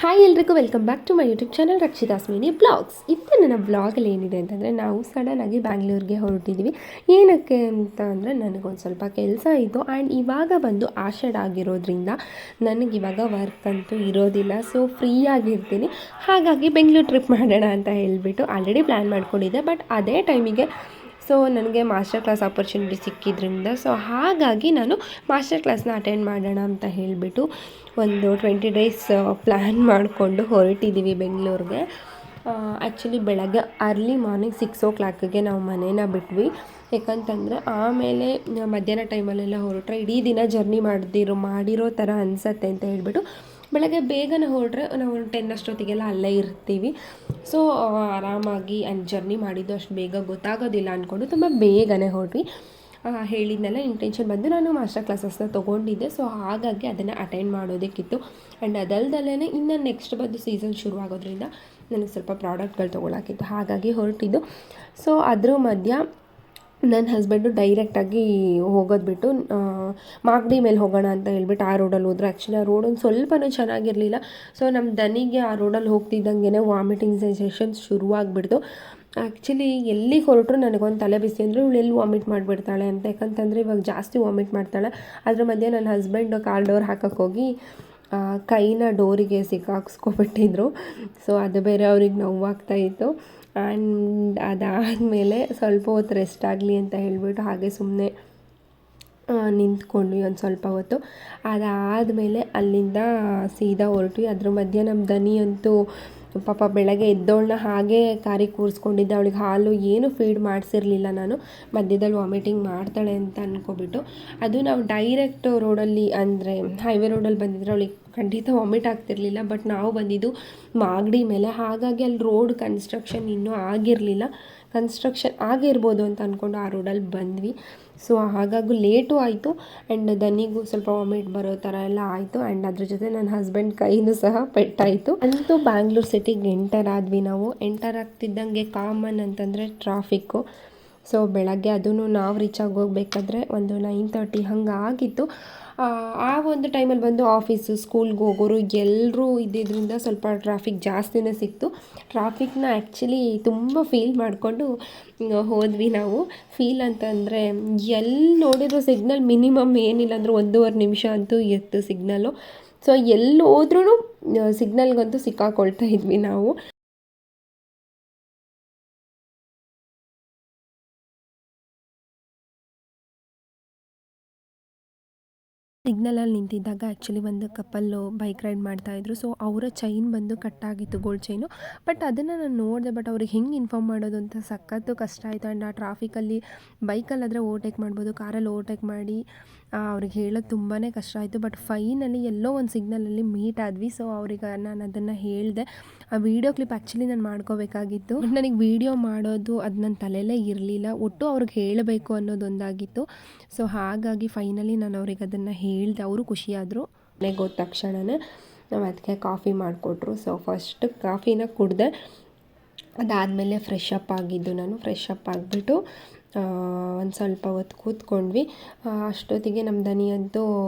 Hi ಎಲ್ರಿಗೂ welcome back to my YouTube channel Rakshita's mini blogs. ಇವತ್ತು ನನ್ನ ಬ್ಲಾಗಲ್ಲಿ ಏನಿದೆ ಅಂತಂದರೆ ನಾವು ಸಡನ್ನಾಗಿ ಬ್ಯಾಂಗ್ಳೂರಿಗೆ ಹೊರಟಿದ್ದೀವಿ. ಏನಕ್ಕೆ ಅಂತ ಅಂದರೆ ನನಗೊಂದು ಸ್ವಲ್ಪ ಕೆಲಸ ಇತ್ತು ಆ್ಯಂಡ್ ಇವಾಗ ಬಂದು ಆಷಾಢ ಆಗಿರೋದ್ರಿಂದ ನನಗಿವಾಗ ವರ್ಕ್ ಅಂತೂ ಇರೋದಿಲ್ಲ. ಸೊ ಫ್ರೀಯಾಗಿರ್ತೀನಿ. ಹಾಗಾಗಿ ಬೆಂಗಳೂರು ಟ್ರಿಪ್ ಮಾಡೋಣ ಅಂತ ಹೇಳಿಬಿಟ್ಟು ಆಲ್ರೆಡಿ ಪ್ಲ್ಯಾನ್ ಮಾಡ್ಕೊಂಡಿದ್ದೆ. ಬಟ್ ಅದೇ ಟೈಮಿಗೆ ಸೊ ನನಗೆ ಮಾಸ್ಟರ್ ಕ್ಲಾಸ್ ಆಪರ್ಚುನಿಟಿ ಸಿಕ್ಕಿದ್ರಿಂದ ಸೊ ಹಾಗಾಗಿ ನಾನು ಮಾಸ್ಟರ್ ಕ್ಲಾಸ್ನ ಅಟೆಂಡ್ ಮಾಡೋಣ ಅಂತ ಹೇಳಿಬಿಟ್ಟು ಒಂದು 20 ಡೇಸ್ ಪ್ಲ್ಯಾನ್ ಮಾಡಿಕೊಂಡು ಹೊರಟಿದ್ದೀವಿ ಬೆಂಗಳೂರಿಗೆ. ಆ್ಯಕ್ಚುಲಿ ಬೆಳಗ್ಗೆ ಅರ್ಲಿ ಮಾರ್ನಿಂಗ್ 6 o'clock ನಾವು ಮನೇನ ಬಿಟ್ವಿ. ಯಾಕಂತಂದರೆ ಆಮೇಲೆ ಮಧ್ಯಾಹ್ನ ಟೈಮಲ್ಲೆಲ್ಲ ಹೊರಟ್ರೆ ಇಡೀ ದಿನ ಜರ್ನಿ ಮಾಡಿರೋ ಥರ ಅನಿಸತ್ತೆ ಅಂತ ಹೇಳ್ಬಿಟ್ಟು ಬೆಳಗ್ಗೆ ಬೇಗನೆ ಹೊರಟ್ರೆ ನಾವು 10 ಅಷ್ಟೊತ್ತಿಗೆಲ್ಲ ಅಲ್ಲೇ ಇರ್ತೀವಿ. ಸೊ ಆರಾಮಾಗಿ ಜರ್ನಿ ಮಾಡಿದ್ದು ಅಷ್ಟು ಬೇಗ ಗೊತ್ತಾಗೋದಿಲ್ಲ ಅಂದ್ಕೊಂಡು ತುಂಬ ಬೇಗನೆ ಹೊರಟ್ವಿ. ಹೇಳಿದ್ನೆಲ್ಲ ಇಂಟೆನ್ಷನ್ ಬಂದು ನಾನು ಮಾಸ್ಟರ್ ಕ್ಲಾಸಸ್ನ ತೊಗೊಂಡಿದ್ದೆ. ಸೊ ಹಾಗಾಗಿ ಅದನ್ನು ಅಟೆಂಡ್ ಮಾಡೋದಕ್ಕಿತ್ತು. ಆ್ಯಂಡ್ ಅದಲ್ದಲ್ಲೇ ಇನ್ನು ನೆಕ್ಸ್ಟ್ ಬಂದು ಸೀಸನ್ ಶುರುವಾಗೋದ್ರಿಂದ ನನಗೆ ಸ್ವಲ್ಪ ಪ್ರಾಡಕ್ಟ್ಗಳು ತೊಗೊಳಕ್ಕಿತ್ತು, ಹಾಗಾಗಿ ಹೊರಟಿದ್ದು. ಸೊ ಅದ್ರ ಮಧ್ಯ ನನ್ನ ಹಸ್ಬೆಂಡು ಡೈರೆಕ್ಟಾಗಿ ಹೋಗೋದು ಬಿಟ್ಟು ಮಾಗಡಿ ಮೇಲೆ ಹೋಗೋಣ ಅಂತ ಹೇಳ್ಬಿಟ್ಟು ಆ ರೋಡಲ್ಲಿ ಹೋದ್ರು. ಆ್ಯಕ್ಚುಲಿ ಆ ರೋಡೊಂದು ಸ್ವಲ್ಪನೂ ಚೆನ್ನಾಗಿರಲಿಲ್ಲ. ಸೊ ನಮ್ಮ ದನಿಗೆ ಆ ರೋಡಲ್ಲಿ ಹೋಗ್ತಿದ್ದಂಗೆ ವಾಮಿಟಿಂಗ್ ಸೆನ್ಸೇಷನ್ಸ್ ಶುರುವಾಗ್ಬಿಡ್ತು. ಆ್ಯಕ್ಚುಲಿ ಎಲ್ಲಿಗೆ ಹೊರಟ್ರು ನನಗೊಂದು ತಲೆ ಬಿಸಿ ಅಂದರೆ ಇವಳು ಎಲ್ಲಿ ವಾಮಿಟ್ ಮಾಡಿಬಿಡ್ತಾಳೆ ಅಂತ. ಯಾಕಂತಂದರೆ ಇವಾಗ ಜಾಸ್ತಿ ವಾಮಿಟ್ ಮಾಡ್ತಾಳೆ. ಅದ್ರ ಮಧ್ಯೆ ನನ್ನ ಹಸ್ಬೆಂಡು ಕಾರ್ ಡೋರ್ ಹಾಕೋಕ್ಕೋಗಿ ಕೈನ ಡೋರಿಗೆ ಸಿಕ್ಕಾಕ್ಸ್ಕೊಬಿಟ್ಟಿದ್ರು. ಸೊ ಅದು ಬೇರೆ ಅವ್ರಿಗೆ ನೋವಾಗ್ತಾಯಿತ್ತು. ಆ್ಯಂಡ್ ಅದಾದಮೇಲೆ ಸ್ವಲ್ಪ ಹೊತ್ತು ರೆಸ್ಟ್ ಆಗಲಿ ಅಂತ ಹೇಳಿಬಿಟ್ಟು ಹಾಗೆ ಸುಮ್ಮನೆ ನಿಂತ್ಕೊಂಡ್ವಿ ಒಂದು ಸ್ವಲ್ಪ ಹೊತ್ತು. ಅದಾದಮೇಲೆ ಅಲ್ಲಿಂದ ಸೀದಾ ಹೊರಟ್ವಿ. ಅದ್ರ ಮಧ್ಯೆ ನಮ್ಮ ದನಿ ಅಂತೂ ಪಾಪ ಬೆಳಗ್ಗೆ ಎದ್ದೋಳನ್ನ ಹಾಗೆ ಕಾರಿಗೆ ಕೂರಿಸ್ಕೊಂಡಿದ್ದೆ. ಅವಳಿಗೆ ಹಾಲು ಏನು ಫೀಡ್ ಮಾಡಿಸಿರಲಿಲ್ಲ ನಾನು, ಮಧ್ಯದಲ್ಲಿ ವಾಮಿಟಿಂಗ್ ಮಾಡ್ತಾಳೆ ಅಂತ ಅಂದ್ಕೊಬಿಟ್ಟು. ಅದು ನಾವು ಡೈರೆಕ್ಟ್ ರೋಡಲ್ಲಿ ಅಂದರೆ ಹೈವೇ ರೋಡಲ್ಲಿ ಬಂದಿದ್ರೆ ಅವಳಿಗೆ ಖಂಡಿತ ವಾಮಿಟ್ ಆಗ್ತಿರಲಿಲ್ಲ. ಬಟ್ ನಾವು ಬಂದಿದ್ದು ಮಾಗಡಿ ಮೇಲೆ, ಹಾಗಾಗಿ ಅಲ್ಲಿ ರೋಡ್ ಕನ್ಸ್ಟ್ರಕ್ಷನ್ ಇನ್ನೂ ಆಗಿರಲಿಲ್ಲ. ಕನ್ಸ್ಟ್ರಕ್ಷನ್ ಆಗಿರ್ಬೋದು ಅಂತ ಅಂದ್ಕೊಂಡು ಆ ರೋಡಲ್ಲಿ ಬಂದ್ವಿ. ಸೊ ಹಾಗಾಗಿ ಲೇಟು ಆಯಿತು. ಆ್ಯಂಡ್ ದನಿಗೂ ಸ್ವಲ್ಪ ವಾಮಿಟ್ ಬರೋ ಥರ ಎಲ್ಲ ಆಯಿತು. ಆ್ಯಂಡ್ ಅದ್ರ ಜೊತೆ ನನ್ನ ಹಸ್ಬೆಂಡ್ ಕೈನೂ ಸಹ ಪೆಟ್ಟಾಯಿತು. ಅಂತೂ ಬ್ಯಾಂಗ್ಳೂರು ಸಿಟಿಗೆ ಎಂಟರ್ ಆದ್ವಿ ನಾವು. ಎಂಟರ್ ಆಗ್ತಿದ್ದಂಗೆ ಕಾಮನ್ ಅಂತಂದರೆ ಟ್ರಾಫಿಕ್ಕು. ಸೊ ಬೆಳಗ್ಗೆ ಅದೂ ನಾವು ರೀಚಾಗಿ ಹೋಗ್ಬೇಕಾದ್ರೆ ಒಂದು 9:30 ಹಂಗೆ ಆಗಿತ್ತು. ಆ ಒಂದು ಟೈಮಲ್ಲಿ ಬಂದು ಆಫೀಸು ಸ್ಕೂಲ್ಗೆ ಹೋಗೋರು ಎಲ್ಲರೂ ಇದ್ದಿದ್ದರಿಂದ ಸ್ವಲ್ಪ ಟ್ರಾಫಿಕ್ ಜಾಸ್ತಿನೇ ಸಿಕ್ತು. ಟ್ರಾಫಿಕ್ನ ಆ್ಯಕ್ಚುಲಿ ತುಂಬ ಫೀಲ್ ಮಾಡಿಕೊಂಡು ಹೋದ್ವಿ ನಾವು. ಫೀಲ್ ಅಂತಂದರೆ ಎಲ್ಲಿ ನೋಡಿರೋ ಸಿಗ್ನಲ್ ಮಿನಿಮಮ್ ಏನಿಲ್ಲ ಅಂದರೂ 1.5 ನಿಮಿಷ ಅಂತೂ ಇತ್ತು ಸಿಗ್ನಲ್ಲು. ಸೊ ಎಲ್ಲಿ ಹೋದ್ರೂ ಸಿಗ್ನಲ್ಗಂತೂ ಸಿಕ್ಕಾಕೊಳ್ತಾ ಇದ್ವಿ ನಾವು. ಸಿಗ್ನಲಲ್ಲಿ ನಿಂತಿದ್ದಾಗ ಆ್ಯಕ್ಚುಲಿ ಒಂದು ಕಪಲ್ಲು ಬೈಕ್ ರೈಡ್ ಮಾಡ್ತಾಯಿದ್ರು. ಸೊ ಅವರ ಚೈನ್ ಬಂದು ಕಟ್ಟಾಗಿತ್ತು, ಗೋಲ್ಡ್ ಚೈನು. ಬಟ್ ಅದನ್ನು ನಾನು ನೋಡಿದೆ. ಬಟ್ ಅವ್ರಿಗೆ ಹೆಂಗೆ ಇನ್ಫಾರ್ಮ್ ಮಾಡೋದು ಅಂತ ಸಖತ್ತು ಕಷ್ಟ ಆಯಿತು. ಆ್ಯಂಡ್ ಆ ಟ್ರಾಫಿಕಲ್ಲಿ ಬೈಕಲ್ಲಾದರೆ ಓವರ್ಟೇಕ್ ಮಾಡ್ಬೋದು, ಕಾರಲ್ಲಿ ಓವರ್ಟೇಕ್ ಮಾಡಿ ಅವ್ರಿಗೆ ಹೇಳೋದು ತುಂಬಾ ಕಷ್ಟ ಆಯಿತು. ಬಟ್ ಫೈನಲಿ ಎಲ್ಲೋ ಒಂದು ಸಿಗ್ನಲಲ್ಲಿ ಮೀಟ್ ಆದ್ವಿ. ಸೊ ಅವ್ರಿಗೆ ನಾನು ಅದನ್ನು ಹೇಳಿದೆ. ಆ ವಿಡಿಯೋ ಕ್ಲಿಪ್ ಆ್ಯಕ್ಚುಲಿ ನಾನು ಮಾಡ್ಕೋಬೇಕಾಗಿತ್ತು. ಬಟ್ ನನಗೆ ವಿಡಿಯೋ ಮಾಡೋದು ಅದು ನನ್ನ ತಲೆಯಲ್ಲೇ ಇರಲಿಲ್ಲ. ಒಟ್ಟು ಅವ್ರಿಗೆ ಹೇಳಬೇಕು ಅನ್ನೋದೊಂದಾಗಿತ್ತು. ಸೊ ಹಾಗಾಗಿ ಫೈನಲಿ ನಾನು ಅವ್ರಿಗೆ ಅದನ್ನು ಹೇಳಿದೆ. ಅವರು ಖುಷಿಯಾದರು. ಮನೆಗೆ ಹೋದ ತಕ್ಷಣವೇ ನಾವು ಅದಕ್ಕೆ ಕಾಫಿ ಮಾಡಿಕೊಟ್ರು. ಸೊ ಫಸ್ಟ್ ಕಾಫಿನ ಕುಡಿದೆ. ಅದಾದಮೇಲೆ ಫ್ರೆಶ್ ಅಪ್ ಆಗಿದ್ದು ನಾನು. ಫ್ರೆಶ್ ಅಪ್ ಆಗಿಬಿಟ್ಟು ಒಂದು ಸ್ವಲ್ಪ ಹೊತ್ತು ಕೂತ್ಕೊಂಡ್ವಿ. ಅಷ್ಟೊತ್ತಿಗೆ ನಮ್ಮ ದನಿ ಅಂತೂ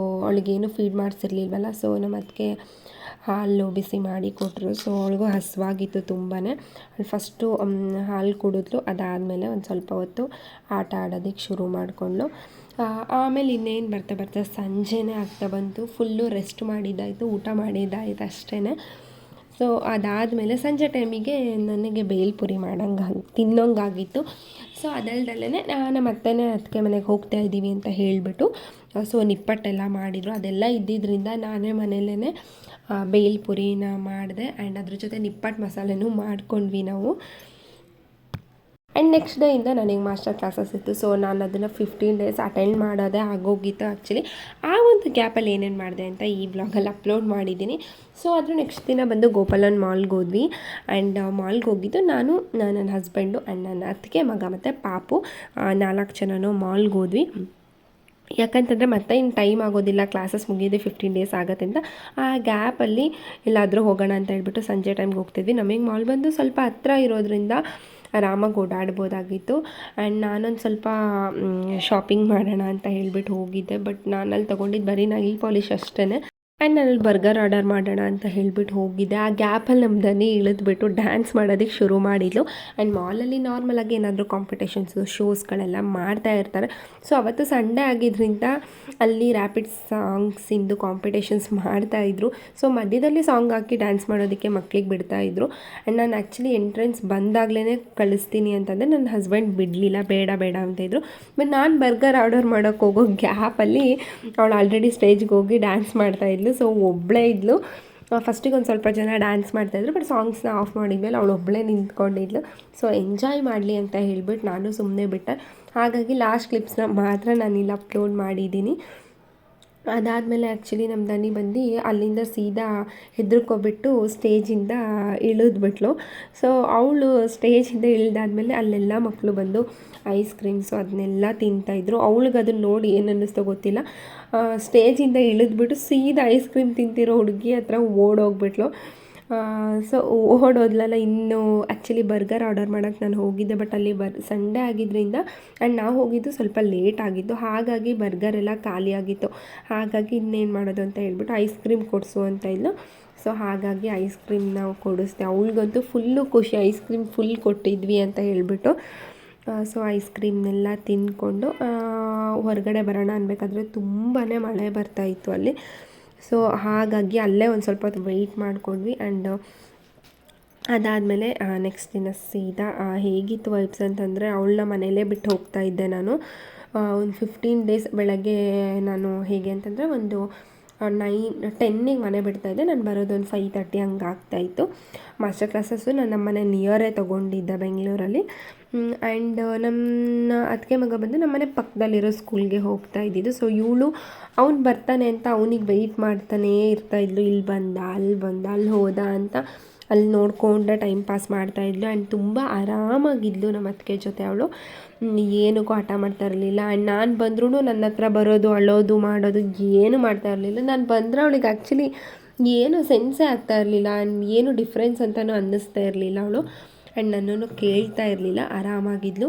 ಅವಳಿಗೇನು ಫೀಡ್ ಮಾಡಿಸಿರ್ಲಿಲ್ವಲ್ಲ. ಸೊ ನಮ್ಮ ಅದಕ್ಕೆ ಹಾಲು ಬಿಸಿ ಮಾಡಿ ಕೊಟ್ಟರು. ಸೊ ಅವಳಿಗೂ ಹಸಿವಾಗಿತ್ತು ತುಂಬಾ. ಫಸ್ಟು ಹಾಲು ಕುಡಿದ್ಲು. ಅದಾದಮೇಲೆ ಒಂದು ಸ್ವಲ್ಪ ಹೊತ್ತು ಆಟ ಆಡೋದಕ್ಕೆ ಶುರು ಮಾಡಿಕೊಂಡ್ಳು. ಆಮೇಲೆ ಇನ್ನೇನು ಬರ್ತಾ ಸಂಜೆನೇ ಆಗ್ತಾ ಬಂತು. ಫುಲ್ಲು ರೆಸ್ಟ್ ಮಾಡಿದ್ದಾಯಿತು, ಊಟ ಮಾಡಿದ್ದಾಯಿತು ಅಷ್ಟೇ. ಸೊ ಅದಾದಮೇಲೆ ಸಂಜೆ ಟೈಮಿಗೆ ನನಗೆ ಬೇಲ್ಪುರಿ ತಿನ್ನೋಂಗಾಗಿತ್ತು. ಸೊ ಅದಲ್ದಲ್ಲೇ ನಮ್ಮ ಅತ್ತೆನೇ ಅದಕ್ಕೆ ಮನೆಗೆ ಹೋಗ್ತಾ ಇದ್ದೀವಿ ಅಂತ ಹೇಳಿಬಿಟ್ಟು ಸೊ ನಿಪ್ಪಟ್ಟೆಲ್ಲ ಮಾಡಿದರು. ಅದೆಲ್ಲ ಇದ್ದಿದ್ದರಿಂದ ನಾನೇ ಮನೆಯಲ್ಲೇ ಬೇಲ್ಪುರಿನ ಮಾಡಿದೆ. ಆ್ಯಂಡ್ ಅದ್ರ ಜೊತೆ ನಿಪ್ಪಟ್ಟು ಮಸಾಲೆನೂ ಮಾಡ್ಕೊಂಡ್ವಿ ನಾವು. ಆ್ಯಂಡ್ ನೆಕ್ಸ್ಟ್ ಡೇಯಿಂದ ನನಗೆ ಮಾಸ್ಟರ್ ಕ್ಲಾಸಸ್ ಇತ್ತು. ಸೊ ನಾನು ಅದನ್ನು 15 ಡೇಸ್ ಅಟೆಂಡ್ ಮಾಡೋದೇ ಆಗೋಗಿತ್ತು ಆ್ಯಕ್ಚುಲಿ. ಆ ಒಂದು ಗ್ಯಾಪಲ್ಲಿ ಏನೇನು ಮಾಡಿದೆ ಅಂತ ಈ ಬ್ಲಾಗಲ್ಲಿ ಅಪ್ಲೋಡ್ ಮಾಡಿದ್ದೀನಿ. ಸೊ ಅದ್ರ ನೆಕ್ಸ್ಟ್ ದಿನ ಬಂದು ಗೋಪಾಲನ್ ಮಾಲ್ಗೆ ಹೋದ್ವಿ. ಆ್ಯಂಡ್ ಮಾಲ್ಗೆ ಹೋಗಿದ್ದು ನಾನು, ನನ್ನ ಹಸ್ಬೆಂಡು ಆ್ಯಂಡ್ ನನ್ನ ಅತ್ತಿಗೆ ಮಗ ಮತ್ತು ಪಾಪು 4 ಜನನೂ ಮಾಲ್ಗೆ ಹೋದ್ವಿ. ಯಾಕಂತಂದರೆ ಮತ್ತೆ ಇನ್ನು ಟೈಮ್ ಆಗೋದಿಲ್ಲ, ಕ್ಲಾಸಸ್ ಮುಗಿಯೋದು 15 ಡೇಸ್ ಆಗುತ್ತೆ ಅಂತ. ಆ ಗ್ಯಾಪಲ್ಲಿ ಎಲ್ಲಾದರೂ ಹೋಗೋಣ ಅಂತ ಹೇಳ್ಬಿಟ್ಟು ಸಂಜೆ ಟೈಮ್ಗೆ ಹೋಗ್ತಿದ್ವಿ. ನಮಗೆ ಮಾಲ್ ಬಂದು ಸ್ವಲ್ಪ ಹತ್ರ ಇರೋದ್ರಿಂದ ಆರಾಮಾಗಿ ಓಡಾಡ್ಬೋದಾಗಿತ್ತು. ಆ್ಯಂಡ್ ನಾನೊಂದು ಸ್ವಲ್ಪ ಶಾಪಿಂಗ್ ಮಾಡೋಣ ಅಂತ ಹೇಳ್ಬಿಟ್ಟು ಹೋಗಿದ್ದೆ. ಬಟ್ ನಾನಲ್ಲಿ ತೊಗೊಂಡಿದ್ದು ಬರೀ ನೈಲ್ ಪಾಲಿಶ್ ಅಷ್ಟೇ. ಆ್ಯಂಡ್ ನಾನು ಬರ್ಗರ್ ಆರ್ಡರ್ ಮಾಡೋಣ ಅಂತ ಹೇಳಿಬಿಟ್ಟು ಹೋಗಿದ್ದೆ. ಆ ಗ್ಯಾಪಲ್ಲಿ ನಮ್ಮ ದನಿ ಇಳಿದ್ಬಿಟ್ಟು ಡ್ಯಾನ್ಸ್ ಮಾಡೋದಕ್ಕೆ ಶುರು ಮಾಡಿದ್ಲು. ಆ್ಯಂಡ್ ಮಾಲಲ್ಲಿ ನಾರ್ಮಲಾಗಿ ಏನಾದರೂ ಕಾಂಪಿಟೇಷನ್ಸು ಶೋಸ್ಗಳೆಲ್ಲ ಮಾಡ್ತಾ ಇರ್ತಾರೆ. ಸೊ ಅವತ್ತು ಸಂಡೇ ಆಗಿದ್ದರಿಂದ ಅಲ್ಲಿ ರ್ಯಾಪಿಡ್ ಸಾಂಗ್ಸಿಂದು ಕಾಂಪಿಟೇಷನ್ಸ್ ಮಾಡ್ತಾಯಿದ್ರು. ಸೊ ಮಧ್ಯದಲ್ಲಿ ಸಾಂಗ್ ಹಾಕಿ ಡ್ಯಾನ್ಸ್ ಮಾಡೋದಕ್ಕೆ ಮಕ್ಳಿಗೆ ಬಿಡ್ತಾಯಿದ್ರು. ಆ್ಯಂಡ್ ನಾನು ಆ್ಯಕ್ಚುಲಿ ಎಂಟ್ರೆನ್ಸ್ ಬಂದಾಗಲೇ ಕಳಿಸ್ತೀನಿ ಅಂತಂದರೆ ನನ್ನ ಹಸ್ಬೆಂಡ್ ಬಿಡಲಿಲ್ಲ, ಬೇಡ ಬೇಡ ಅಂತಿದ್ರು. ಬಟ್ ನಾನು ಬರ್ಗರ್ ಆರ್ಡರ್ ಮಾಡೋಕ್ಕೆ ಹೋಗೋ ಗ್ಯಾಪಲ್ಲಿ ಅವಳು ಆಲ್ರೆಡಿ ಸ್ಟೇಜ್ಗೆ ಹೋಗಿ ಡ್ಯಾನ್ಸ್ ಮಾಡ್ತಾಯಿದ್ಲು. ಸೊ ಒಬ್ಬಳೇ ಇದ್ಲು. ಫಸ್ಟಿಗೆ ಒಂದು ಸ್ವಲ್ಪ ಜನ ಡ್ಯಾನ್ಸ್ ಮಾಡ್ತಾಯಿದ್ರು, ಬಟ್ ಸಾಂಗ್ಸ್ನ ಆಫ್ ಮಾಡಿದ್ಮೇಲೆ ಅವಳು ಒಬ್ಬಳೇ ನಿಂತ್ಕೊಂಡಿದ್ಲು. ಸೊ ಎಂಜಾಯ್ ಮಾಡಲಿ ಅಂತ ಹೇಳ್ಬಿಟ್ಟು ನಾನು ಸುಮ್ಮನೆ ಬಿಟ್ಟೆ. ಹಾಗಾಗಿ ಲಾಸ್ಟ್ ಕ್ಲಿಪ್ಸ್ನ ಮಾತ್ರ ನಾನು ಇಲ್ಲಿ ಅಪ್ಲೋಡ್ ಮಾಡಿದ್ದೀನಿ. ಅದಾದಮೇಲೆ ಆ್ಯಕ್ಚುಲಿ ನಮ್ಮ ದನಿ ಬಂದು ಅಲ್ಲಿಂದ ಸೀದಾ ಹೆದರ್ಕೊಬಿಟ್ಟು ಸ್ಟೇಜಿಂದ ಇಳಿದ್ಬಿಟ್ಲು. ಸೊ ಅವಳು ಸ್ಟೇಜಿಂದ ಇಳಿದಾದ್ಮೇಲೆ ಅಲ್ಲೆಲ್ಲ ಮಕ್ಕಳು ಬಂದು ಐಸ್ ಕ್ರೀಮ್ಸು ಅದನ್ನೆಲ್ಲ ತಿಂತಾಯಿದ್ರು. ಅವಳಿಗೆ ಅದನ್ನು ನೋಡಿ ಏನು ಅನ್ನಿಸ್ತೋ ಗೊತ್ತಿಲ್ಲ, ಸ್ಟೇಜಿಂದ ಇಳಿದ್ಬಿಟ್ಟು ಸೀದಾ ಐಸ್ ಕ್ರೀಮ್ ತಿಂತಿರೋ ಹುಡುಗಿ ಹತ್ರ ಓಡೋಗ್ಬಿಟ್ಲು. ಸೊ ಓಡೋದ್ಲಲ್ಲ. ಇನ್ನು ಆ್ಯಕ್ಚುಲಿ ಬರ್ಗರ್ ಆರ್ಡರ್ ಮಾಡೋಕ್ಕೆ ನಾನು ಹೋಗಿದ್ದೆ, ಬಟ್ ಅಲ್ಲಿ ಸಂಡೇ ಆಗಿದ್ದರಿಂದ ಆ್ಯಂಡ್ ನಾವು ಹೋಗಿದ್ದು ಸ್ವಲ್ಪ ಲೇಟ್ ಆಗಿದ್ದು, ಹಾಗಾಗಿ ಬರ್ಗರ್ ಎಲ್ಲ ಖಾಲಿಯಾಗಿತ್ತು. ಹಾಗಾಗಿ ಇನ್ನೇನು ಮಾಡೋದು ಅಂತ ಹೇಳ್ಬಿಟ್ಟು ಐಸ್ ಕ್ರೀಮ್ ಕೊಡಿಸು ಅಂತ ಇದ್ಲು. ಸೊ ಹಾಗಾಗಿ ಐಸ್ ಕ್ರೀಮ್ ನಾವು ಕೊಡಿಸ್ದೆ. ಅವಳಿಗಂತೂ ಫುಲ್ಲು ಖುಷಿ, ಐಸ್ ಕ್ರೀಮ್ ಫುಲ್ ಕೊಟ್ಟಿದ್ವಿ ಅಂತ ಹೇಳ್ಬಿಟ್ಟು. ಸೊ ಐಸ್ ಕ್ರೀಮ್ನೆಲ್ಲ ತಿಂದ್ಕೊಂಡು ಹೊರಗಡೆ ಬರೋಣ ಅನ್ಬೇಕಾದ್ರೆ ತುಂಬಾ ಮಳೆ ಬರ್ತಾಯಿತ್ತು ಅಲ್ಲಿ. ಸೊ ಹಾಗಾಗಿ ಅಲ್ಲೇ ಒಂದು ಸ್ವಲ್ಪ ಹೊತ್ತು ವೆಯ್ಟ್ ಮಾಡ್ಕೊಂಡ್ವಿ. ಆ್ಯಂಡ್ ಅದಾದಮೇಲೆ ನೆಕ್ಸ್ಟ್ ದಿನ ಸೀದಾ ಹೇಗಿತ್ತು ವೈಬ್ಸ್ ಅಂತಂದರೆ, ಅವಳನ್ನ ಮನೆಯಲ್ಲೇ ಬಿಟ್ಟು ಹೋಗ್ತಾ ಇದ್ದೆ ನಾನು. ಒಂದು 15 ಡೇಸ್ ಬೆಳಗ್ಗೆ ನಾನು ಹೇಗೆ ಅಂತಂದರೆ ಒಂದು 10ಗೆ ಮನೆ ಬಿಡ್ತಾಯಿದ್ದೆ. ನಾನು ಬರೋದು ಒಂದು 5:30 ಹಂಗೆ ಆಗ್ತಾಯಿತ್ತು. ಮಾಸ್ಟರ್ ಕ್ಲಾಸಸ್ಸು ನಾನು ನಮ್ಮ ಮನೆ ನಿಯರೇ ತೊಗೊಂಡಿದ್ದೆ ಬೆಂಗಳೂರಲ್ಲಿ. ಆ್ಯಂಡ್ ನನ್ನ ಅತ್ತಿಗೆ ಮಗ ಬಂದು ನಮ್ಮನೆ ಪಕ್ಕದಲ್ಲಿರೋ ಸ್ಕೂಲ್ಗೆ ಹೋಗ್ತಾ ಇದ್ದಿದ್ದು. ಸೊ ಇವಳು ಅವ್ನು ಬರ್ತಾನೆ ಅಂತ ಅವನಿಗೆ ವೆಯ್ಟ್ ಮಾಡ್ತಾನೇ ಇರ್ತಾಯಿದ್ಲು. ಇಲ್ಲಿ ಬಂದ, ಅಲ್ಲಿ ಹೋದ ಅಂತ ಅಲ್ಲಿ ನೋಡಿಕೊಂಡೆ ಟೈಮ್ ಪಾಸ್ ಮಾಡ್ತಾಯಿದ್ಲು. ಆ್ಯಂಡ್ ತುಂಬ ಆರಾಮಾಗಿದ್ಲು ನಮ್ಮ ಅತ್ತಿಗೆ ಜೊತೆ ಅವಳು. ಏನಕ್ಕೂ ಹಠ ಮಾಡ್ತಾ ಇರಲಿಲ್ಲ. ಆ್ಯಂಡ್ ನಾನು ಬಂದ್ರೂ ನನ್ನ ಹತ್ರ ಬರೋದು, ಅಳೋದು, ಮಾಡೋದು ಏನೂ ಮಾಡ್ತಾ ಇರಲಿಲ್ಲ. ನಾನು ಬಂದರೆ ಅವಳಿಗೆ ಆ್ಯಕ್ಚುಲಿ ಏನು ಸೆನ್ಸೇ ಆಗ್ತಾ ಇರಲಿಲ್ಲ. ಏನು ಡಿಫ್ರೆನ್ಸ್ ಅಂತಲೂ ಅನ್ನಿಸ್ತಾ ಇರಲಿಲ್ಲ ಅವಳು. ಆ್ಯಂಡ್ ನನ್ನನ್ನು ಕೇಳ್ತಾ ಇರಲಿಲ್ಲ, ಆರಾಮಾಗಿದ್ಲು.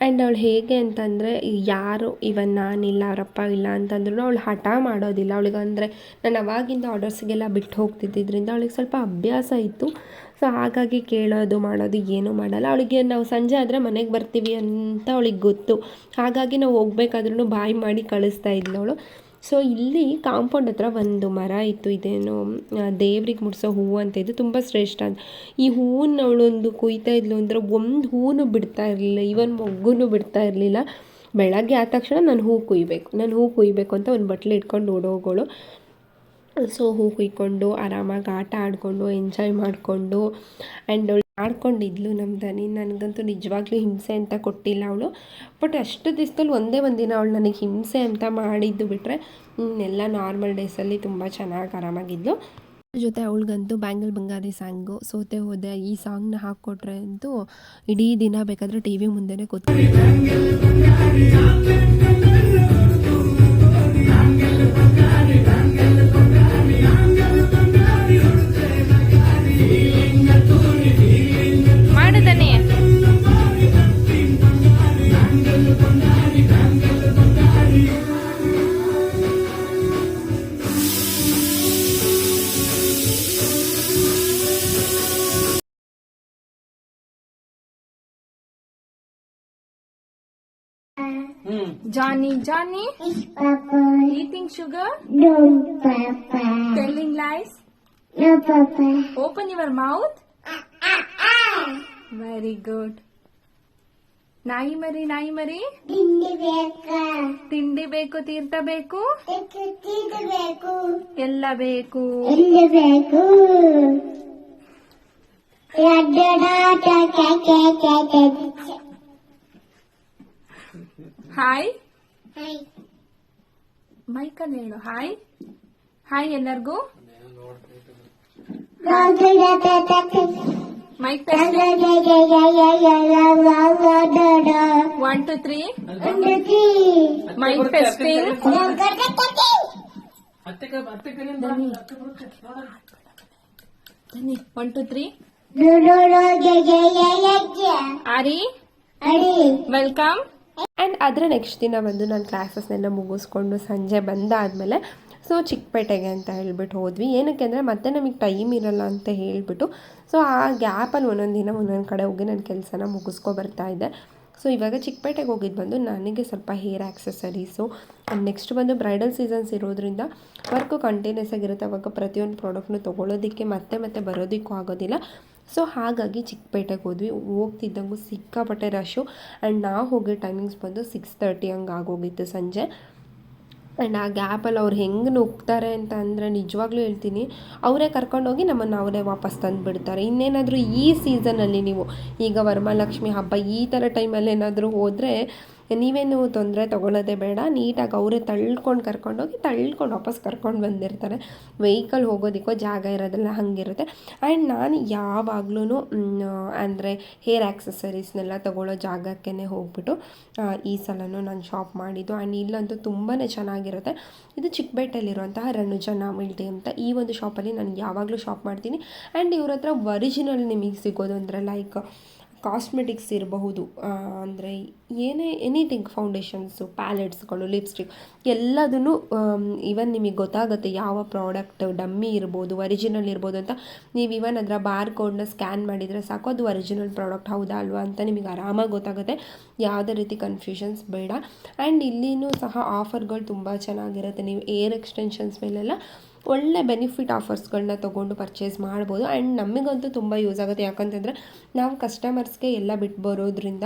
ಆ್ಯಂಡ್ ಅವಳು ಹೇಗೆ ಅಂತಂದರೆ, ಯಾರು ಇವನ್ ನಾನಿಲ್ಲ ಅವರಪ್ಪ ಇಲ್ಲ ಅಂತಂದ್ರೂ ಅವಳು ಹಠ ಮಾಡೋದಿಲ್ಲ. ಅವಳಿಗೆ ಅಂದರೆ ನಾನು ಅವಾಗಿಂದ ಆರ್ಡರ್ಸ್ಗೆಲ್ಲ ಬಿಟ್ಟು ಹೋಗ್ತಿದ್ದರಿಂದ ಅವಳಿಗೆ ಸ್ವಲ್ಪ ಅಭ್ಯಾಸ ಇತ್ತು. ಸೊ ಹಾಗಾಗಿ ಕೇಳೋದು ಮಾಡೋದು ಏನೂ ಮಾಡಲ್ಲ. ಅವಳಿಗೆ ನಾವು ಸಂಜೆ ಆದರೆ ಮನೆಗೆ ಬರ್ತೀವಿ ಅಂತ ಅವಳಿಗೆ ಗೊತ್ತು. ಹಾಗಾಗಿ ನಾವು ಹೋಗ್ಬೇಕಾದ್ರೂ ಬಾಯಿ ಮಾಡಿ ಕಳಿಸ್ತಾ ಇದ್ಲು ಅವಳು. ಸೊ ಇಲ್ಲಿ ಕಾಂಪೌಂಡ್ ಹತ್ರ ಒಂದು ಮರ ಇತ್ತು, ಇದೇನು ದೇವ್ರಿಗೆ ಮುಡಿಸೋ ಹೂವು ಅಂತ ಇದು ತುಂಬ ಶ್ರೇಷ್ಠ ಅಂತ. ಈ ಹೂವನ್ನು ಅವಳೊಂದು ಕುಯ್ತಾ ಇದ್ಲು ಅಂದರೆ ಒಂದು ಹೂವು ಬಿಡ್ತಾ ಇರಲಿಲ್ಲ, ಇವನ್ ಮೊಗ್ಗು ಬಿಡ್ತಾ ಇರಲಿಲ್ಲ. ಬೆಳಗ್ಗೆ ಆದ ತಕ್ಷಣ ನಾನು ಹೂ ಕುಯ್ಬೇಕು ಅಂತ ಒಂದು ಬಟ್ಲು ಇಟ್ಕೊಂಡು ಓಡೋಗೋಳು. ಸೊ ಹೂ ಕುಯ್ಕೊಂಡು ಆರಾಮಾಗಿ ಆಟ ಆಡಿಕೊಂಡು ಎಂಜಾಯ್ ಮಾಡಿಕೊಂಡು ಆ್ಯಂಡ್ ಅವಳು ಆಡ್ಕೊಂಡಿದ್ಲು ನಮ್ಮ ದನಿ. ನನಗಂತೂ ನಿಜವಾಗ್ಲೂ ಹಿಂಸೆ ಅಂತ ಕೊಟ್ಟಿಲ್ಲ ಅವಳು. ಬಟ್ ಅಷ್ಟು ದಿವಸದಲ್ಲಿ ಒಂದೇ ದಿನ ಅವಳು ನನಗೆ ಹಿಂಸೆ ಅಂತ ಮಾಡಿದ್ದು ಬಿಟ್ಟರೆ ಎಲ್ಲ ನಾರ್ಮಲ್ ಡೇಸಲ್ಲಿ ತುಂಬ ಚೆನ್ನಾಗಿ ಆರಾಮಾಗಿದ್ಲು. ಜೊತೆ ಅವಳಿಗಂತೂ ಬ್ಯಾಂಗಲ್ ಬಂಗಾರಿ ಸಾಂಗು ಸೋತೆ ಹೋದೆ ಈ ಸಾಂಗ್ನ ಹಾಕ್ಕೊಟ್ರೆ ಅಂತೂ ಇಡೀ ದಿನ ಬೇಕಾದರೆ ಟಿ ವಿ ಮುಂದೆನೇ ಕೂತ್ಕೊಂಡಿದ್ದೆ. Johnny, Papa. eating sugar, No, Papa. telling lies. No, Papa. Open your mouth. Very good. ನಾಯಿ ಮರಿ ತಿಂಡಿ ಬೇಕು, ತೀರ್ಥ ಬೇಕು, ತಿನ್ನಬೇಕು. ಎಲ್ಲ ಬೇಕು. ಬೇಕು. ಹಾಯ್ ಮೈಕಲ್ಲಿ ಹೇಳು ಹಾಯ್. ಹಾಯ್ ಎಲ್ಲರಿಗೂ. Mike testing 1 2 3. Mike testing. 1 2 3. ಆರಿ ವೆಲ್ಕಮ್. ಆ್ಯಂಡ್ ಅದರ ನೆಕ್ಸ್ಟ್ ದಿನ ಬಂದು ನಾನು ಕ್ಲಾಸಸ್ನೆಲ್ಲ ಮುಗಿಸ್ಕೊಂಡು ಸಂಜೆ ಬಂದಾದಮೇಲೆ ಸೊ ಚಿಕ್ಕಪೇಟೆಗೆ ಅಂತ ಹೇಳ್ಬಿಟ್ಟು ಹೋದ್ವಿ. ಏನಕ್ಕೆ ಅಂದರೆ ಮತ್ತೆ ನಮಗೆ ಟೈಮ್ ಇರಲ್ಲ ಅಂತ ಹೇಳಿಬಿಟ್ಟು. ಸೊ ಆ ಗ್ಯಾಪಲ್ಲಿ ಒಂದೊಂದು ದಿನ ಒಂದೊಂದು ಕಡೆ ಹೋಗಿ ನನ್ನ ಕೆಲಸನ ಮುಗಿಸ್ಕೊ ಬರ್ತಾಯಿದ್ದೆ. ಸೊ ಇವಾಗ ಚಿಕ್ಕಪೇಟೆಗೆ ಹೋಗಿದ್ದು ಬಂದು ನನಗೆ ಸ್ವಲ್ಪ ಹೇರ್ ಆಕ್ಸೆಸರೀಸು, ನೆಕ್ಸ್ಟ್ ಬಂದು ಬ್ರೈಡಲ್ ಸೀಸನ್ಸ್ ಇರೋದ್ರಿಂದ ವರ್ಕು ಕಂಟಿನ್ಯೂಸ್ ಆಗಿರುತ್ತೆ. ಅವಾಗ ಪ್ರತಿಯೊಂದು ಪ್ರಾಡಕ್ಟ್ನು ತೊಗೊಳೋದಕ್ಕೆ ಮತ್ತೆ ಬರೋದಕ್ಕೂ ಆಗೋದಿಲ್ಲ. ಸೊ ಹಾಗಾಗಿ ಚಿಕ್ಕಪೇಟೆಗೆ ಹೋದ್ವಿ. ಹೋಗ್ತಿದ್ದಂಗೂ ಸಿಕ್ಕಾಪಟ್ಟೆ ರಶ್ಶು. ಆ್ಯಂಡ್ ನಾವು ಹೋಗೋ ಟೈಮಿಂಗ್ಸ್ ಬಂದು 6:30 ಹಂಗೆ ಆಗೋಗಿತ್ತು ಸಂಜೆ. ಆ್ಯಂಡ್ ಆ ಗ್ಯಾಪಲ್ಲಿ ಅವ್ರು ಹೆಂಗೆ ನುಗ್ತಾರೆ ಅಂತ ಅಂದರೆ ನಿಜವಾಗ್ಲೂ ಹೇಳ್ತೀನಿ, ಅವರೇ ಕರ್ಕೊಂಡೋಗಿ ನಮ್ಮನ್ನು ಅವರೇ ವಾಪಸ್ ತಂದು ಬಿಡ್ತಾರೆ. ಇನ್ನೇನಾದರೂ ಈ ಸೀಸನಲ್ಲಿ ನೀವು ಈಗ ವರಮಹಾಲಕ್ಷ್ಮಿ ಹಬ್ಬ ಈ ಥರ ಟೈಮಲ್ಲಿ ಏನಾದರೂ ಹೋದರೆ ನೀವೇನು ತೊಂದರೆ ತೊಗೊಳ್ಳೋದೇ ಬೇಡ. ನೀಟಾಗಿ ಅವರೇ ಕರ್ಕೊಂಡೋಗಿ ವಾಪಸ್ ಕರ್ಕೊಂಡು ಬಂದಿರ್ತಾರೆ. ವೆಹಿಕಲ್ ಹೋಗೋದಕ್ಕೋ ಜಾಗ ಇರೋದಿಲ್ಲ, ಹಾಗಿರುತ್ತೆ. ಆ್ಯಂಡ್ ನಾನು ಯಾವಾಗ್ಲೂ ಅಂದರೆ ಹೇರ್ ಆಕ್ಸೆಸರೀಸ್ನೆಲ್ಲ ತೊಗೊಳ್ಳೋ ಜಾಗಕ್ಕೇ ಹೋಗ್ಬಿಟ್ಟು ಈ ಸಲನೂ ನಾನು ಶಾಪ್ ಮಾಡಿದ್ದು. ಆ್ಯಂಡ್ ಇಲ್ಲಂತೂ ತುಂಬಾ ಚೆನ್ನಾಗಿರುತ್ತೆ. ಇದು ಚಿಕ್ಕಪೇಟೆಯಲ್ಲಿರುವಂತಹ ರಣುಜಾ ನಾವೆಲ್ಟಿ ಅಂತ ಈ ಒಂದು ಶಾಪಲ್ಲಿ ನಾನು ಯಾವಾಗಲೂ ಶಾಪ್ ಮಾಡ್ತೀನಿ. ಆ್ಯಂಡ್ ಇವ್ರ ಹತ್ರ ಒರಿಜಿನಲ್ ನಿಮಗೆ ಸಿಗೋದು ಅಂದರೆ ಲೈಕ್ ಕಾಸ್ಮೆಟಿಕ್ಸ್ ಇರಬಹುದು, ಅಂದರೆ ಎನಿಥಿಂಗ್, ಫೌಂಡೇಶನ್ಸು, ಪ್ಯಾಲೆಟ್ಸ್ಗಳು, ಲಿಪ್ಸ್ಟಿಕ್ ಎಲ್ಲದೂ ಇವನ್ ನಿಮಗೆ ಗೊತ್ತಾಗುತ್ತೆ ಯಾವ ಪ್ರಾಡಕ್ಟ್ ಡಮ್ಮಿ ಇರ್ಬೋದು, ಒರಿಜಿನಲ್ ಇರ್ಬೋದು ಅಂತ. ನೀವು ಇವನ್ ಅದರ ಬಾರ್ ಕೋಡ್ನ ಸ್ಕ್ಯಾನ್ ಮಾಡಿದರೆ ಸಾಕು, ಅದು ಒರಿಜಿನಲ್ ಪ್ರಾಡಕ್ಟ್ ಹೌದಾ ಅಲ್ವಾ ಅಂತ ನಿಮಗೆ ಆರಾಮಾಗಿ ಗೊತ್ತಾಗುತ್ತೆ. ಯಾವುದೇ ರೀತಿ ಕನ್ಫ್ಯೂಷನ್ಸ್ ಬೇಡ. ಆ್ಯಂಡ್ ಇಲ್ಲಿನೂ ಸಹ ಆಫರ್ಗಳು ತುಂಬ ಚೆನ್ನಾಗಿರುತ್ತೆ. ನೀವು ಏರ್ ಎಕ್ಸ್ಟೆನ್ಷನ್ಸ್ ಮೇಲೆಲ್ಲ ಒಳ್ಳೆ ಬೆನಿಫಿಟ್ ಆಫರ್ಸ್ಗಳನ್ನ ತೊಗೊಂಡು ಪರ್ಚೇಸ್ ಮಾಡ್ಬೋದು. ಆ್ಯಂಡ್ ನಮಗಂತೂ ತುಂಬ ಯೂಸ್ ಆಗುತ್ತೆ. ಯಾಕಂತಂದರೆ ನಾವು ಕಸ್ಟಮರ್ಸ್ಗೆ ಎಲ್ಲ ಬಿಟ್ಟು ಬರೋದ್ರಿಂದ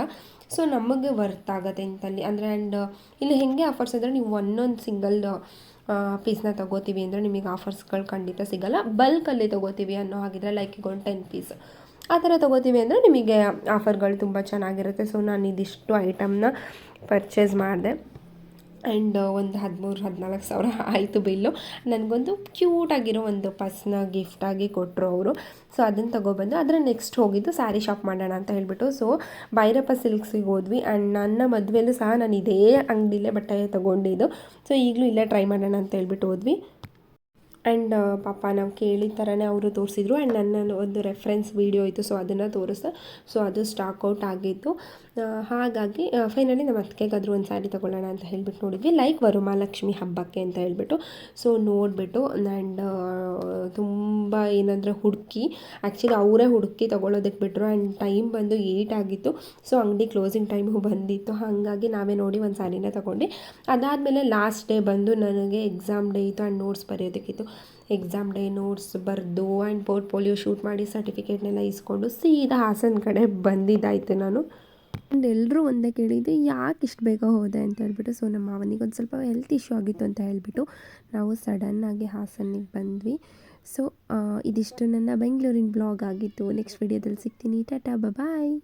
ಸೊ ನಮಗೆ ವರ್ತ್ ಆಗುತ್ತೆ ಇಂಥಲ್ಲಿ ಅಂದರೆ. ಆ್ಯಂಡ್ ಇಲ್ಲಿ ಹೇಗೆ ಆಫರ್ಸ್ ಅಂದರೆ ನೀವು ಒಂದೊಂದು ಸಿಂಗಲ್ ಪೀಸ್ನ ತೊಗೋತೀವಿ ಅಂದರೆ ನಿಮಗೆ ಆಫರ್ಸ್ಗಳು ಖಂಡಿತ ಸಿಗೋಲ್ಲ. ಬಲ್ಕಲ್ಲಿ ತೊಗೋತೀವಿ ಅನ್ನೋ ಹಾಗಿದ್ರೆ ಲೈಕ್ ಈಗ ಒಂದು 10 ಪೀಸ್ ಆ ಥರ ತೊಗೋತೀವಿ ಅಂದರೆ ನಿಮಗೆ ಆಫರ್ಗಳು ತುಂಬ ಚೆನ್ನಾಗಿರುತ್ತೆ. ಸೊ ನಾನು ಇದಿಷ್ಟು ಐಟಮ್ನ ಪರ್ಚೇಸ್ ಮಾಡಿದೆ. ಆ್ಯಂಡ್ ಒಂದು 13,000-14,000 ಸಾವಿರ ಆಯಿತು ಬಿಲ್ಲು. ನನಗೊಂದು ಕ್ಯೂಟಾಗಿರೋ ಒಂದು ಪರ್ಸ್ನ ಗಿಫ್ಟಾಗಿ ಕೊಟ್ಟರು ಅವರು. ಸೊ ಅದನ್ನು ತೊಗೊಬಂದು ಅದರ ನೆಕ್ಸ್ಟ್ ಹೋಗಿದ್ದು ಸ್ಯಾರಿ ಶಾಪ್ ಮಾಡೋಣ ಅಂತ ಹೇಳಿಬಿಟ್ಟು. ಸೊ ಭೈರಪ್ಪ ಸಿಲ್ಕ್ಸಿಗೆ ಹೋದ್ವಿ. ಆ್ಯಂಡ್ ನನ್ನ ಮದುವೆಯಲ್ಲೂ ಸಹ ನಾನು ಇದೇ ಅಂಗಡಿಲೇ ಬಟ್ಟೆ ತೊಗೊಂಡಿದ್ದು. ಸೊ ಈಗಲೂ ಇಲ್ಲೇ ಟ್ರೈ ಮಾಡೋಣ ಅಂತ ಹೇಳ್ಬಿಟ್ಟು ಹೋದ್ವಿ. ಆ್ಯಂಡ್ ಪಾಪ ನಾವು ಕೇಳಿದ ಥರನೇ ಅವರು ತೋರಿಸಿದ್ರು. ಆ್ಯಂಡ್ ನನ್ನ ಒಂದು ರೆಫರೆನ್ಸ್ ವೀಡಿಯೋ ಇತ್ತು, ಸೊ ಅದನ್ನು ತೋರಿಸ್ದೆ. ಸೊ ಅದು ಸ್ಟಾಕ್ಔಟ್ ಆಗಿತ್ತು. ಹಾಗಾಗಿ ಫೈನಲಿ ನಮ್ಮ ಅತ್ತಿಗೆಗಾದರೂ ಒಂದು ಸ್ಯಾರಿ ತೊಗೊಳ್ಳೋಣ ಅಂತ ಹೇಳ್ಬಿಟ್ಟು ನೋಡಿದ್ವಿ, ಲೈಕ್ ವರಮಹಾಲಕ್ಷ್ಮಿ ಹಬ್ಬಕ್ಕೆ ಅಂತ ಹೇಳ್ಬಿಟ್ಟು. ಸೊ ನೋಡಿಬಿಟ್ಟು ಆ್ಯಂಡ್ ತುಂಬ ಏನಂದರೆ ಹುಡುಕಿ ಆ್ಯಕ್ಚುಲಿ ಅವರೇ ಹುಡುಕಿ ತೊಗೊಳೋದಕ್ಕೆ ಬಿಟ್ಟರು. ಆ್ಯಂಡ್ ಟೈಮ್ ಬಂದು 8 ಆಗಿತ್ತು. ಸೊ ಅಂಗಡಿ ಕ್ಲೋಸಿಂಗ್ ಟೈಮು ಬಂದಿತ್ತು. ಹಾಗಾಗಿ ನಾವೇ ನೋಡಿ ಒಂದು ಸ್ಯಾರಿನ ತೊಗೊಂಡು ಅದಾದಮೇಲೆ ಲಾಸ್ಟ್ ಡೇ ಬಂದು ನನಗೆ ಎಕ್ಸಾಮ್ ಡೇ ಇತ್ತು ಆ್ಯಂಡ್ ನೋಟ್ಸ್ ಬರೆಯೋದಕ್ಕಿತ್ತು. ಎಕ್ಸಾಮ್ ಡೇ ನೋಟ್ಸ್ ಬರೆದು ಆ್ಯಂಡ್ ಪೋರ್ಟ್ಫೋಲಿಯೋ ಶೂಟ್ ಮಾಡಿ ಸರ್ಟಿಫಿಕೇಟ್ನೆಲ್ಲ ಇಸ್ಕೊಂಡು ಸೀದಾ ಹಾಸನ ಕಡೆ ಬಂದಿದ್ದಾಯಿತು ನಾನು. ಆ್ಯಂಡ್ ಎಲ್ಲರೂ ಒಂದೇ ಕೇಳಿದ್ದು ಯಾಕೆ ಇಷ್ಟು ಬೇಗ ಹೋದೆ ಅಂತ ಹೇಳ್ಬಿಟ್ಟು. ಸೊ ನಮ್ಮ ಮಾವನಿಗೆ ಒಂದು ಸ್ವಲ್ಪ ಹೆಲ್ತ್ ಇಶ್ಯೂ ಆಗಿತ್ತು ಅಂತ ಹೇಳ್ಬಿಟ್ಟು ನಾವು ಸಡನ್ನಾಗಿ ಹಾಸನಿಗೆ ಬಂದ್ವಿ. ಸೊ ಇದಿಷ್ಟು ನನ್ನ ಬೆಂಗಳೂರಿನ ಬ್ಲಾಗ್ ಆಗಿತ್ತು. ನೆಕ್ಸ್ಟ್ ವಿಡಿಯೋದಲ್ಲಿ ಸಿಗ್ತೀನಿ. ಟಾಟಾ ಬಾಯ್.